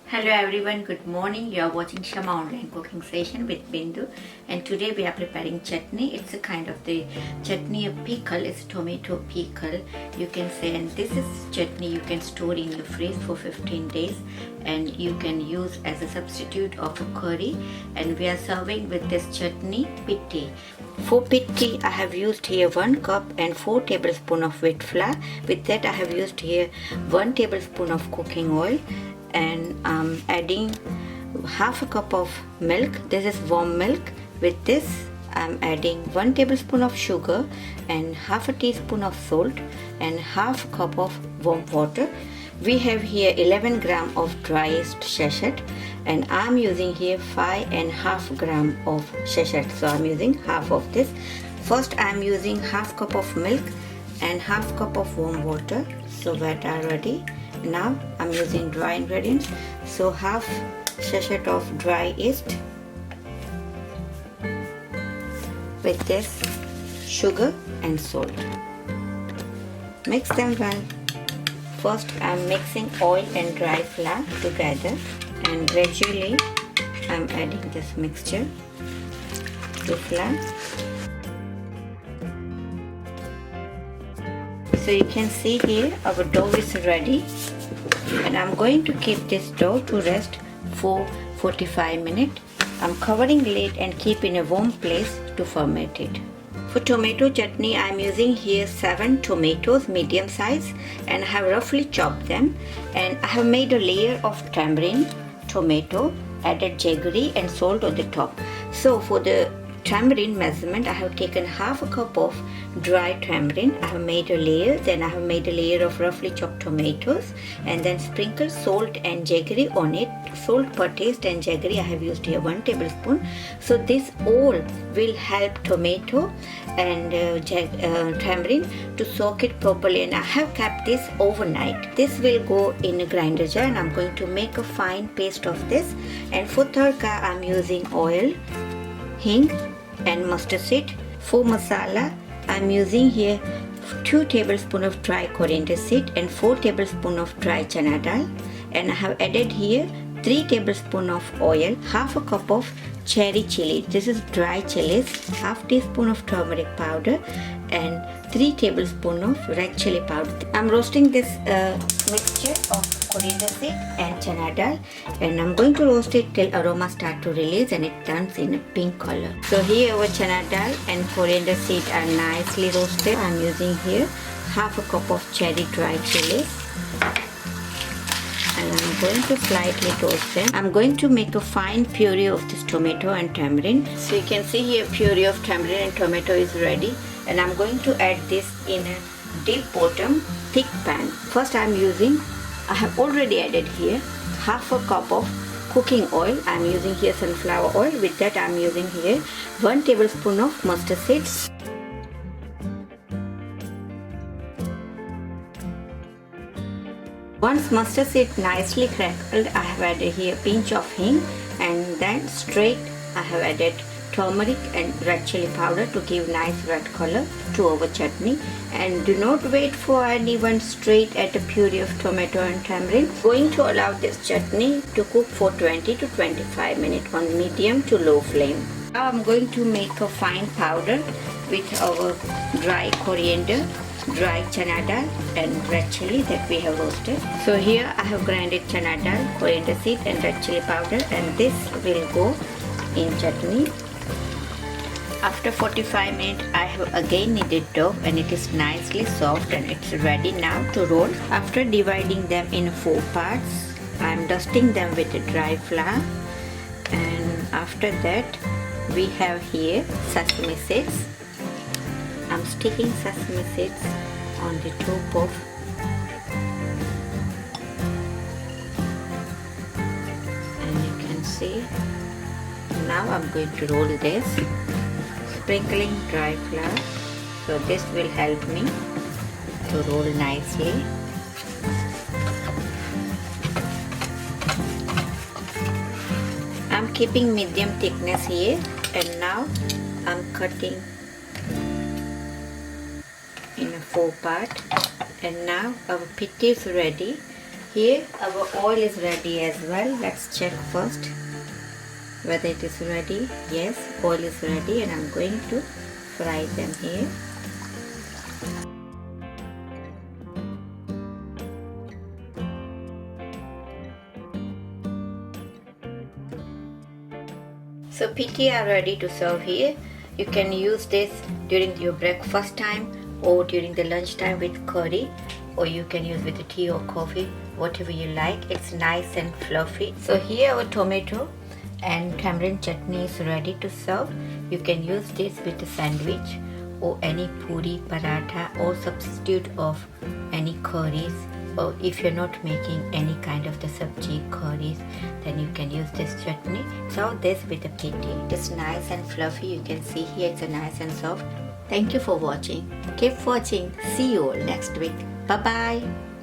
Hello everyone, good morning. You are watching Shama online cooking session with Bindu, and today we are preparing chutney. It's a kind of the chutney, a pickle. It's tomato pickle, you can say, and this is chutney you can store in your fridge for 15 days and you can use as a substitute of a curry. And we are serving with this chutney Piti. For Piti I have used here 1 cup and 4 tablespoons of wheat flour. With that I have used here 1 tablespoon of cooking oil, and I'm adding half a cup of milk. This is warm milk. With this I'm adding 1 tablespoon of sugar and half a teaspoon of salt and half a cup of warm water. We have here 11 gram of dry yeast sachet, and I'm using here 5.5 gram of sachet, so I'm using half of this. First I'm using half cup of milk and half cup of warm water, so that are ready. Now I'm using dry ingredients, so half sachet of dry yeast with this sugar and salt. Mix them well. First I'm mixing oil and dry flour together, and gradually I'm adding this mixture to flour. So you can see here our dough is ready, and I'm going to keep this dough to rest for 45 minutes. I'm covering lid and keep in a warm place to ferment it. For tomato chutney I'm using here 7 tomatoes medium size, and I have roughly chopped them, and I have made a layer of tamarind, tomato, added jaggery and salt on the top. So for the tamarind measurement I have taken half a cup of dry tamarind. I have made a layer, then I have made a layer of roughly chopped tomatoes, and then sprinkled salt and jaggery on it. Salt per taste and jaggery I have used here 1 tablespoon. So this all will help tomato and tamarind to soak it properly, and I have kept this overnight. This will go in a grinder jar, and I'm going to make a fine paste of this. And for tadka I'm using oil, hing and mustard seed. For masala I'm using here 2 tablespoons of dry coriander seed and 4 tablespoons of dry chana dal, and I have added here 3 tablespoons of oil, half a cup of cherry chili, this is dry chilies, half teaspoon of turmeric powder and 3 tablespoons of red chili powder. I'm roasting this mixture of coriander seed and chana dal, and I'm going to roast it till aroma start to release and it turns in a pink color. So here our chana dal and coriander seed are nicely roasted. I'm using here half a cup of cherry dry chilies, and I'm going to slightly toast them. I'm going to make a fine puree of this tomato and tamarind. So you can see here puree of tamarind and tomato is ready, and I'm going to add this in a deep bottom thick pan. First I have already added here half a cup of cooking oil. I'm using here sunflower oil. With that I'm using here 1 tablespoon of mustard seeds. Once mustard seed nicely crackled, I have added here a pinch of hing, and then straight I have added turmeric and red chili powder to give nice red color to our chutney. And do not wait for anyone, straight add a puree of tomato and tamarind. Going to allow this chutney to cook for 20 to 25 minutes on medium to low flame. Now I'm going to make a fine powder with our dry coriander, dry chana dal and red chili that we have roasted. So here I have grinded chana dal, coriander seed and red chili powder, and this will go in chutney. After 45 minutes I have again kneaded dough, and it is nicely soft and it's ready now to roll. After dividing them in 4 parts, I am dusting them with a dry flour, and after that we have here sesame seeds. I'm sticking sesame seeds on the top of, and you can see. Now I'm going to roll this, sprinkling dry flour, so this will help me to roll nicely. I'm keeping medium thickness here, and now I'm cutting in a 4 part, and now our piti is ready. Here our oil is ready as well. Let's check first whether it is ready. Yes, oil is ready and I'm going to fry them here. So piti are ready to serve here. You can use this during your breakfast time or during the lunch time with curry, or you can use with the tea or coffee, whatever you like. It's nice and fluffy. So here our tomato and tamarind chutney is ready to serve. You can use this with a sandwich or any puri, paratha, or substitute of any curries. Or if you're not making any kind of the sabji curries, then you can use this chutney. Serve this with a piti. It's nice and fluffy. You can see here it's a nice and soft. Thank you for watching. Keep watching. See you all next week. Bye bye.